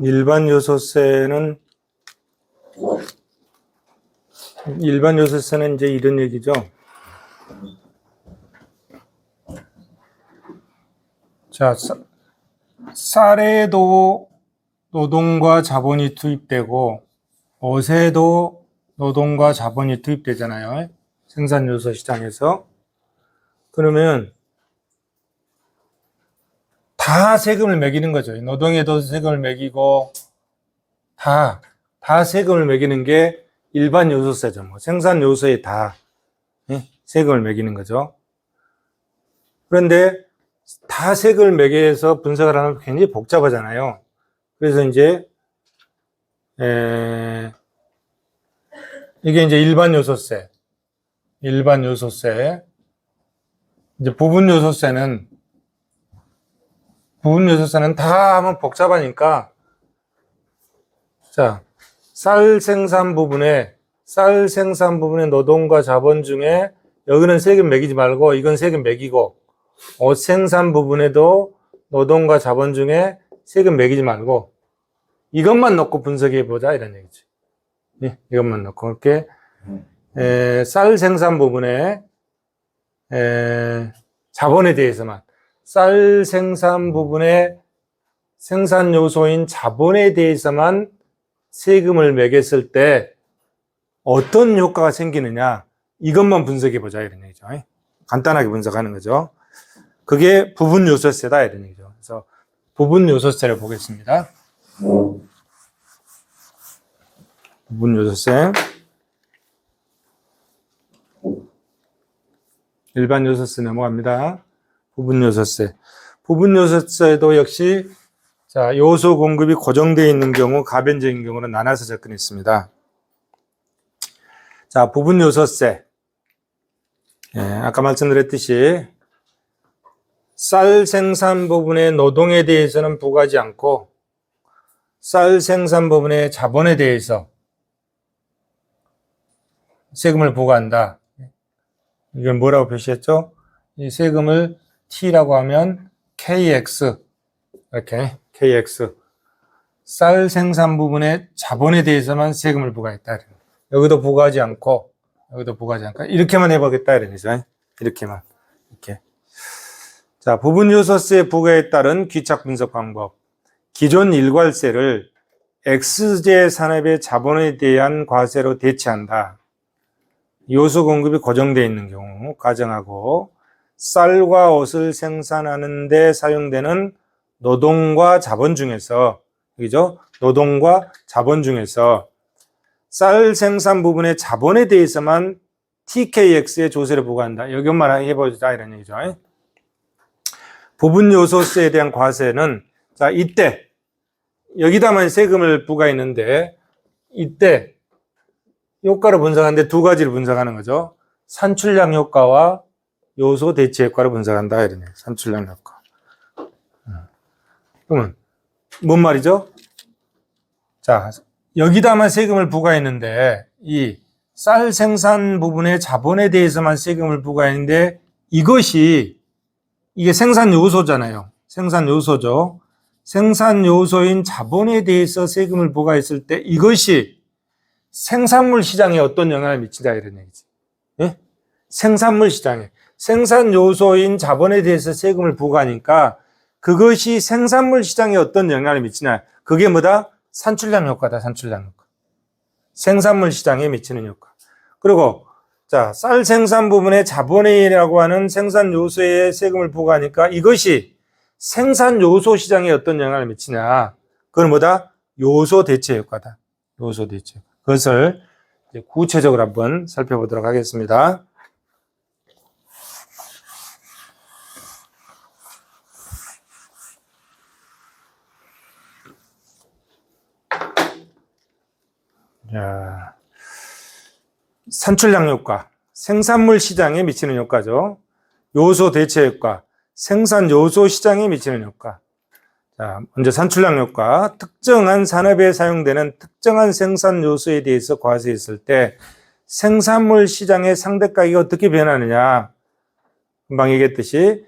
일반 요소세는 이제 이런 얘기죠. 자, 쌀에도 노동과 자본이 투입되고 옷에도 노동과 자본이 투입되잖아요. 생산 요소 시장에서. 그러면 다 세금을 매기는 거죠. 노동에도 세금을 매기고 다 세금을 매기는 게 일반 요소세죠. 뭐 생산 요소에 다 세금을 매기는 거죠. 그런데 다 세금을 매겨서 분석을 하면 굉장히 복잡하잖아요. 그래서 이제 이게 이제 일반 요소세 이제 부분 요소세는 다 하면 복잡하니까, 자, 쌀 생산 부분에 노동과 자본 중에 여기는 세금 매기지 말고 이건 세금 매기고, 옷 생산 부분에도 노동과 자본 중에 세금 매기지 말고 이것만 놓고 분석해 보자 이런 얘기죠. 예, 이것만 놓고 이렇게 쌀 생산 부분에 자본에 대해서만, 쌀 생산 부분의 생산 요소인 자본에 대해서만 세금을 매겼을 때 어떤 효과가 생기느냐, 이것만 분석해 보자 이런 얘기죠. 간단하게 분석하는 거죠. 그게 부분 요소세다 이런 얘기죠. 그래서 부분 요소세를 보겠습니다. 부분 요소세, 일반 요소세 넘어갑니다. 부분 요소세도 역시, 자, 요소 공급이 고정되어 있는 경우, 가변적인 경우는 나눠서 접근했습니다. 자, 부분 요소세. 아까 말씀드렸듯이 쌀 생산 부분의 노동에 대해서는 부과하지 않고 쌀 생산 부분의 자본에 대해서 세금을 부과한다. 이건 뭐라고 표시했죠? 이 세금을 T라고 하면 KX, 이렇게 KX, 쌀 생산 부분의 자본에 대해서만 세금을 부과했다. 여기도 부과하지 않고 이렇게만 해보겠다 이런 거죠. 이렇게만, 이렇게. 자, 부분 요소세 부과에 따른 귀착 분석 방법. 기존 일괄세를 X제 산업의 자본에 대한 과세로 대체한다. 요소 공급이 고정되어 있는 경우 가정하고, 쌀과 옷을 생산하는 데 사용되는 노동과 자본 중에서, 그죠? 노동과 자본 중에서 쌀 생산 부분의 자본에 대해서만 TKX의 조세를 부과한다. 이것만 해보자 이런 얘기죠. 부분 요소세에 대한 과세는, 자, 이때 여기다만 세금을 부과했는데, 이때 효과를 분석하는데 두 가지를 분석하는 거죠. 산출량 효과와 요소 대체 효과를 분석한다 이런 얘기예요. 산출량 효과. 그러면 뭔 말이죠? 자, 여기다만 세금을 부과했는데 이 쌀 생산 부분의 자본에 대해서만 세금을 부과했는데, 이게 생산 요소잖아요. 생산 요소죠. 생산 요소인 자본에 대해서 세금을 부과했을 때 이것이 생산물 시장에 어떤 영향을 미친다 이런 얘기지. 예? 생산물 시장에, 생산 요소인 자본에 대해서 세금을 부과하니까 그것이 생산물 시장에 어떤 영향을 미치냐. 그게 뭐다? 산출량 효과다. 산출량 효과. 생산물 시장에 미치는 효과. 그리고, 자, 쌀 생산 부분의 자본이라고 하는 생산 요소에 세금을 부과하니까 이것이 생산 요소 시장에 어떤 영향을 미치냐. 그건 뭐다? 요소 대체 효과다. 요소 대체. 그것을 이제 구체적으로 한번 살펴보도록 하겠습니다. 자, 산출량 효과, 생산물 시장에 미치는 효과죠. 요소 대체 효과, 생산 요소 시장에 미치는 효과. 자, 먼저 산출량 효과. 특정한 산업에 사용되는 특정한 생산 요소에 대해서 과세했을 때 생산물 시장의 상대 가격이 어떻게 변하느냐. 금방 얘기했듯이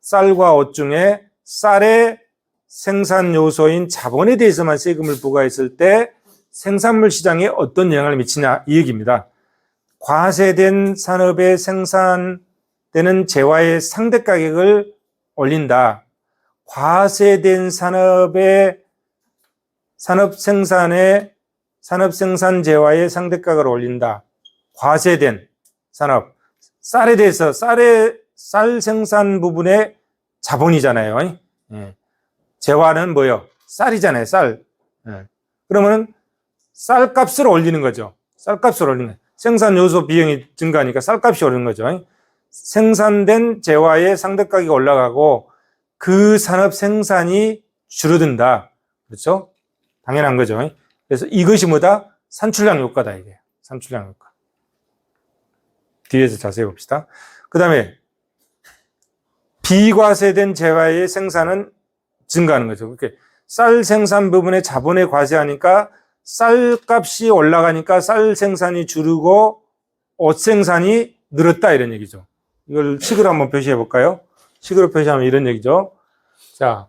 쌀과 옷 중에 쌀의 생산 요소인 자본에 대해서만 세금을 부과했을 때 생산물 시장에 어떤 영향을 미치냐 이 얘기입니다. 과세된 산업에 생산되는 재화의 상대 가격을 올린다. 과세된 산업 생산 재화의 상대 가격을 올린다. 과세된 산업, 쌀에 대해서 쌀 생산 부분의 자본이잖아요. 예. 재화는 뭐요? 쌀이잖아요. 쌀. 예. 그러면 쌀값을 올리는 거죠. 쌀값을 올리는 거예요. 생산 요소 비용이 증가하니까 쌀값이 오르는 거죠. 생산된 재화의 상대 가격이 올라가고 그 산업 생산이 줄어든다. 그렇죠? 당연한 거죠. 그래서 이것이 뭐다? 산출량 효과다, 이게. 산출량 효과. 뒤에서 자세히 봅시다. 그 다음에 비과세된 재화의 생산은 증가하는 거죠. 그렇게 쌀 생산 부분에 자본에 과세하니까 쌀값이 올라가니까 쌀 생산이 줄고 옷 생산이 늘었다 이런 얘기죠. 이걸 식으로 한번 표시해 볼까요? 식으로 표시하면 이런 얘기죠. 자,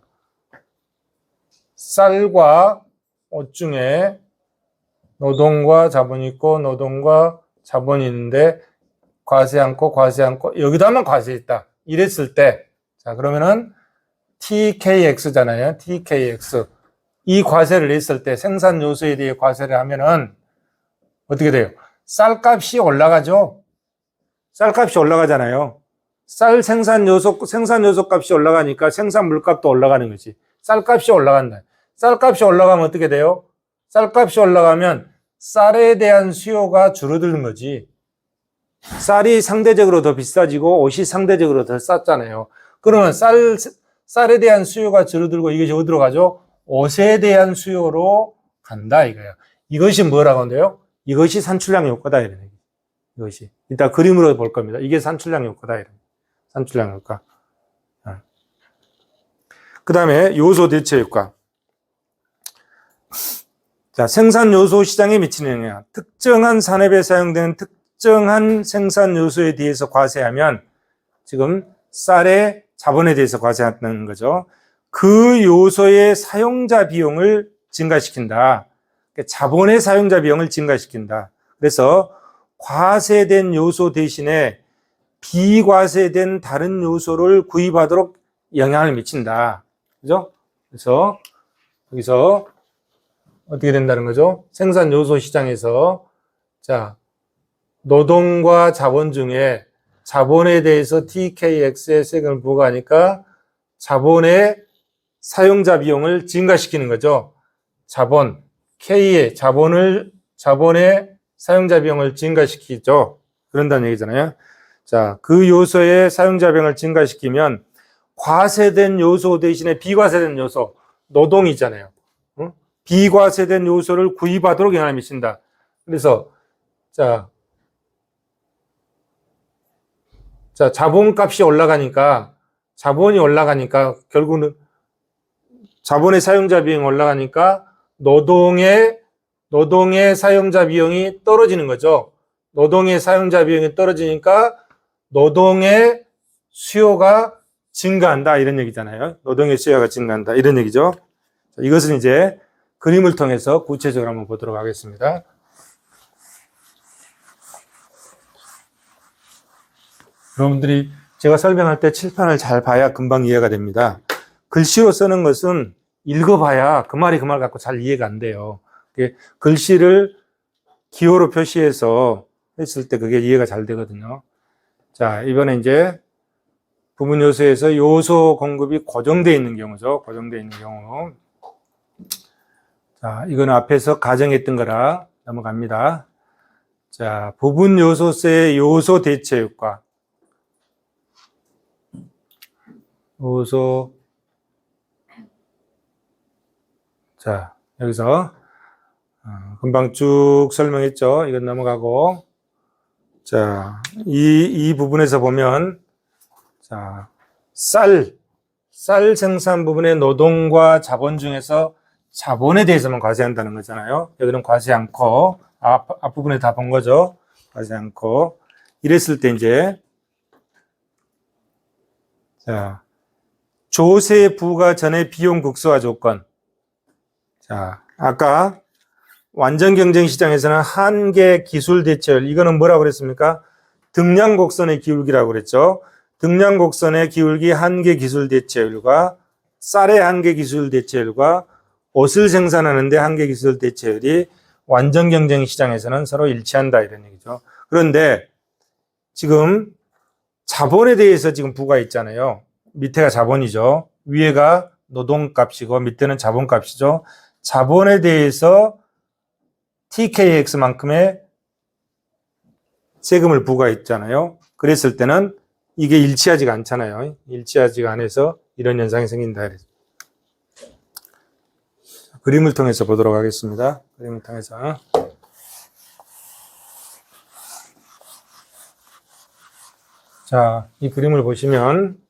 쌀과 옷 중에 노동과 자본이 있고 노동과 자본이 있는데 과세 않고 여기다만 과세했다. 이랬을 때 자, 그러면은 TKX잖아요. TKX. 이 과세를 했을 때 생산 요소에 대해 과세를 하면은 어떻게 돼요? 쌀값이 올라가죠. 쌀값이 올라가잖아요. 쌀 생산 요소 값이 올라가니까 생산 물값도 올라가는 거지. 쌀값이 올라간다. 쌀값이 올라가면 어떻게 돼요? 쌀값이 올라가면 쌀에 대한 수요가 줄어드는 거지. 쌀이 상대적으로 더 비싸지고 옷이 상대적으로 더 쌌잖아요. 그러면 쌀에 대한 수요가 줄어들고 이것이 어디로 가죠? 옷에 대한 수요로 간다 이거예요. 이것이 뭐라고 한대요? 이것이 산출량 효과다 이런 얘기. 이것이 이따 그림으로 볼 겁니다. 이게 산출량 효과다 이런. 산출량 효과. 그 다음에 요소 대체 효과. 자, 생산 요소 시장에 미치는 영향. 특정한 산업에 사용되는 특정한 생산 요소에 대해서 과세하면 지금 쌀의 자본에 대해서 과세하는 거죠. 그 요소의 사용자 비용을 증가시킨다. 자본의 사용자 비용을 증가시킨다. 그래서 과세된 요소 대신에 비과세된 다른 요소를 구입하도록 영향을 미친다. 그죠? 그래서 여기서 어떻게 된다는 거죠? 생산 요소 시장에서 자, 노동과 자본 중에 자본에 대해서 TKX의 세금을 부과하니까 자본의 사용자 비용을 증가시키는 거죠. 자본, K의 자본의 사용자 비용을 증가시키죠. 그런다는 얘기잖아요. 자, 그 요소의 사용자 비용을 증가시키면 과세된 요소 대신에 비과세된 요소, 노동이잖아요. 비과세된 요소를 구입하도록 영향을 미친다. 그래서 자, 자본값이 올라가니까 자본이 올라가니까 결국은 자본의 사용자 비용이 올라가니까 노동의 사용자 비용이 떨어지는 거죠. 노동의 사용자 비용이 떨어지니까 노동의 수요가 증가한다 이런 얘기잖아요. 노동의 수요가 증가한다 이런 얘기죠. 이것은 이제 그림을 통해서 구체적으로 한번 보도록 하겠습니다. 여러분들이 제가 설명할 때 칠판을 잘 봐야 금방 이해가 됩니다. 글씨로 쓰는 것은 읽어봐야 그 말이 그 말 갖고 잘 이해가 안 돼요. 글씨를 기호로 표시해서 했을 때 그게 이해가 잘 되거든요. 자, 이번에 이제 부분 요소에서 요소 공급이 고정되어 있는 경우죠. 고정되어 있는 경우. 자, 이거는 앞에서 가정했던 거라 넘어갑니다. 자, 부분 요소세의 요소 대체 효과. 요소. 자, 여기서 금방 쭉 설명했죠. 이건 넘어가고. 자, 이 부분에서 보면 자, 쌀 생산 부분의 노동과 자본 중에서 자본에 대해서만 과세한다는 거잖아요. 여기는 과세 않고 앞부분에 다 본 거죠. 과세 않고 이랬을 때 이제 자, 조세 부과 전의 비용 극소화 조건. 자, 아까 완전 경쟁 시장에서는 한계 기술 대체율, 이거는 뭐라고 그랬습니까? 등량 곡선의 기울기라고 그랬죠. 등량 곡선의 기울기 한계 기술 대체율과 쌀의 한계 기술 대체율과 옷을 생산하는데 한계 기술 대체율이 완전 경쟁 시장에서는 서로 일치한다 이런 얘기죠. 그런데 지금 자본에 대해서 지금 부가 있잖아요. 밑에가 자본이죠. 위에가 노동값이고 밑에는 자본값이죠. 자본에 대해서 TKX만큼의 세금을 부과했잖아요. 그랬을 때는 이게 일치하지가 않잖아요. 일치하지가 않아서 이런 현상이 생긴다. 그림을 통해서 보도록 하겠습니다. 그림을 통해서. 자, 이 그림을 보시면,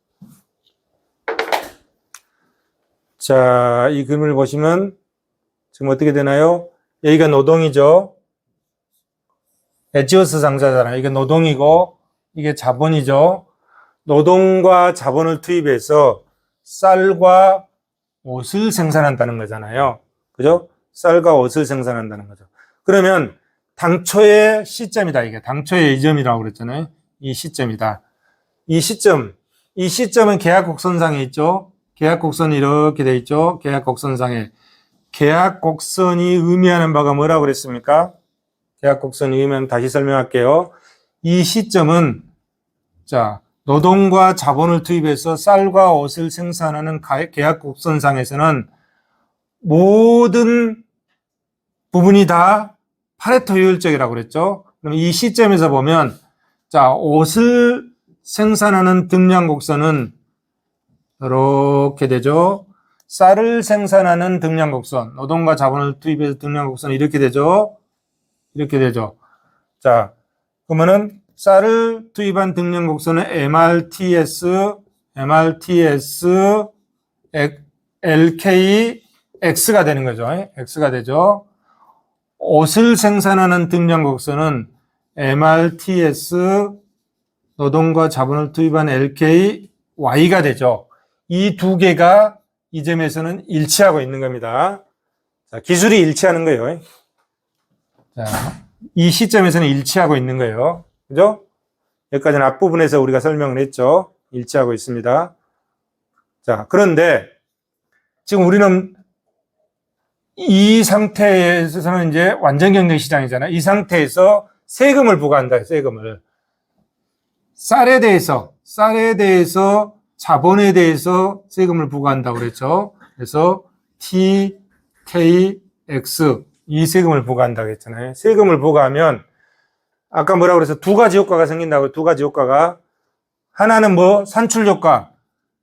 자, 이 그림을 보시면 지금 어떻게 되나요? 여기가 노동이죠. 에지오스 상자잖아요. 이게 노동이고 이게 자본이죠. 노동과 자본을 투입해서 쌀과 옷을 생산한다는 거잖아요. 그죠? 쌀과 옷을 생산한다는 거죠. 그러면 당초의 시점이다. 이게 당초의 이점이라고 그랬잖아요. 이 시점이다. 이 시점은 계약곡선상에 있죠. 계약곡선이 이렇게 돼 있죠. 계약곡선상에. 계약곡선이 의미하는 바가 뭐라고 그랬습니까? 계약곡선이 의미하는, 다시 설명할게요. 이 시점은, 자, 노동과 자본을 투입해서 쌀과 옷을 생산하는 계약곡선상에서는 모든 부분이 다 파레토 효율적이라고 그랬죠. 그럼 이 시점에서 보면, 자, 옷을 생산하는 등량곡선은 이렇게 되죠. 쌀을 생산하는 등량곡선, 노동과 자본을 투입해서 등량곡선은 이렇게 되죠. 이렇게 되죠. 자, 그러면은 쌀을 투입한 등량곡선은 MRTS, LK, X가 되는 거죠. X가 되죠. 옷을 생산하는 등량곡선은 MRTS, 노동과 자본을 투입한 LK, Y가 되죠. 이 두 개가 이 점에서는 일치하고 있는 겁니다. 자, 기술이 일치하는 거예요. 자, 이 시점에서는 일치하고 있는 거예요. 그죠? 여기까지는 앞부분에서 우리가 설명을 했죠. 일치하고 있습니다. 자, 그런데 지금 우리는 이 상태에서는 이제 완전 경쟁 시장이잖아요. 이 상태에서 세금을 부과한다. 세금을. 쌀에 대해서 자본에 대해서 세금을 부과한다고 그랬죠. 그래서 T, K, X 이 세금을 부과한다고 했잖아요. 세금을 부과하면 아까 뭐라고 그래서 두 가지 효과가 생긴다고. 두 가지 효과가, 하나는 뭐 산출 효과,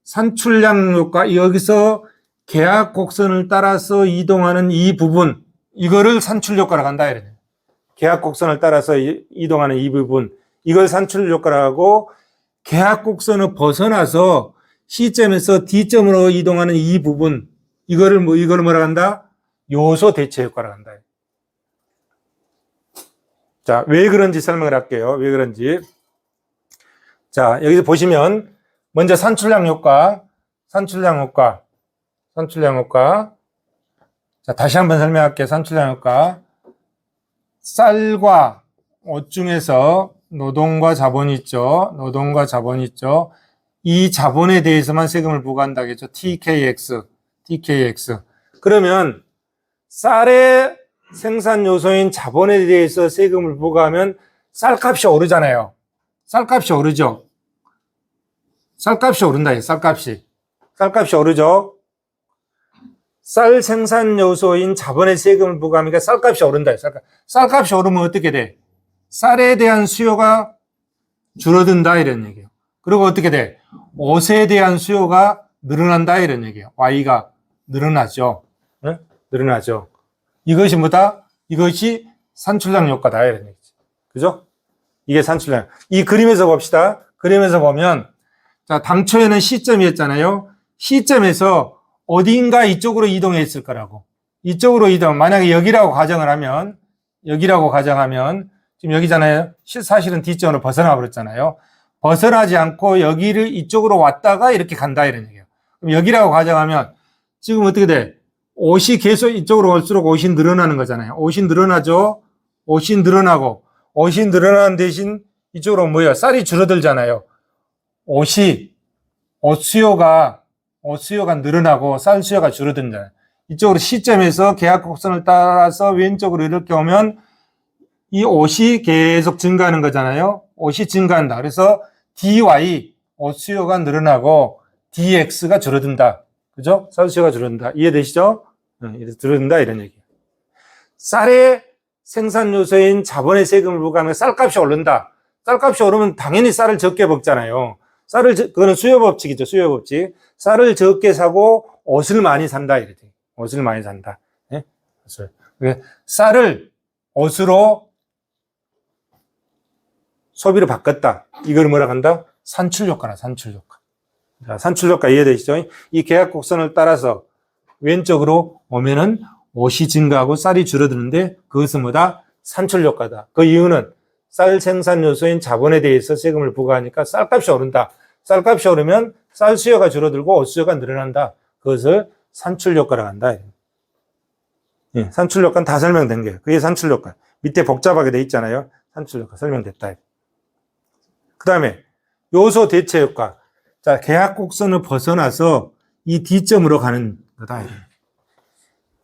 산출량 효과. 여기서 계약 곡선을 따라서 이동하는 이 부분, 이거를 산출 효과라고 한다 이래요. 계약 곡선을 따라서 이동하는 이 부분, 이걸 산출 효과라고 하고, 계약 곡선을 벗어나서 C점에서 D점으로 이동하는 이 부분, 이거를 뭐라고 한다? 요소 대체 효과라고 한다. 자, 왜 그런지 설명을 할게요. 왜 그런지. 자, 여기서 보시면 먼저 산출량 효과. 자, 다시 한번 설명할게요. 산출량 효과. 쌀과 옷 중에서 노동과 자본이 있죠. 이 자본에 대해서만 세금을 부과한다겠죠. TKX. 그러면 쌀의 생산 요소인 자본에 대해서 세금을 부과하면 쌀값이 오르잖아요. 쌀값이 오르죠. 쌀값이 오른다. 쌀값이 오르죠. 쌀 생산 요소인 자본에 세금을 부과하니까 쌀값이 오른다. 쌀값이 오르면 어떻게 돼? 쌀에 대한 수요가 줄어든다 이런 얘기예요. 그리고 어떻게 돼? 옷에 대한 수요가 늘어난다 이런 얘기예요. Y가 늘어나죠. 네? 늘어나죠. 이것이 뭐다? 이것이 산출량 효과다 이런 얘기죠. 그죠? 이게 산출량. 이 그림에서 봅시다. 그림에서 보면, 자, 당초에는 C점이었잖아요. C점에서 어딘가 이쪽으로 이동했을 거라고. 이쪽으로 이동. 만약에 여기라고 가정하면 지금 여기잖아요. 사실은 D점으로 벗어나 버렸잖아요. 벗어나지 않고 여기를 이쪽으로 왔다가 이렇게 간다 이런 얘기예요. 그럼 여기라고 가정하면 지금 어떻게 돼? 옷이 계속 이쪽으로 올수록 옷이 늘어나는 거잖아요. 옷이 늘어나죠? 옷이 늘어나고, 옷이 늘어나는 대신 이쪽으로 뭐예요? 쌀이 줄어들잖아요. 옷 수요가 늘어나고 쌀 수요가 줄어든다. 이쪽으로 시점에서 계약 곡선을 따라서 왼쪽으로 이렇게 오면 이 옷이 계속 증가하는 거잖아요. 옷이 증가한다. 그래서 DY, 옷 수요가 늘어나고 DX가 줄어든다. 그죠? 쌀 수요가 줄어든다. 이해되시죠? 줄어든다 이런 얘기예요. 쌀의 생산 요소인 자본의 세금을 부과하면 쌀값이 오른다. 쌀값이 오르면 당연히 쌀을 적게 먹잖아요. 그거는 수요법칙이죠. 수요법칙. 쌀을 적게 사고 옷을 많이 산다. 이렇게. 옷을 많이 산다. 예? 쌀을 옷으로 소비로 바꿨다. 이걸 뭐라 한다? 산출효과나 산출효과. 자, 산출효과 이해되시죠? 이 계약 곡선을 따라서 왼쪽으로 오면은 옷이 증가하고 쌀이 줄어드는데 그것은 뭐다? 산출효과다. 그 이유는 쌀 생산 요소인 자본에 대해서 세금을 부과하니까 쌀값이 오른다. 쌀값이 오르면 쌀 수요가 줄어들고 옷 수요가 늘어난다. 그것을 산출효과라고 한다. 예, 산출효과는 다 설명된 거예요. 그게 산출효과. 밑에 복잡하게 돼 있잖아요. 산출효과 설명됐다. 그 다음에 요소 대체 효과. 자, 계약 곡선을 벗어나서 이 D점으로 가는 거다.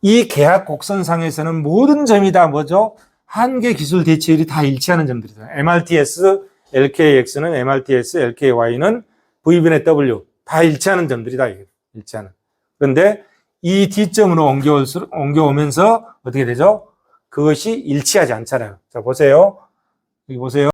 이 계약 곡선상에서는 모든 점이 다 뭐죠? 한계 기술 대체율이 다 일치하는 점들이죠. MRTS, LKX는 MRTS, LKY는 V분의 W 다 일치하는 점들이다. 일치하는. 그런데 이 D점으로 옮겨오면서 어떻게 되죠? 그것이 일치하지 않잖아요. 자, 보세요. 여기 보세요.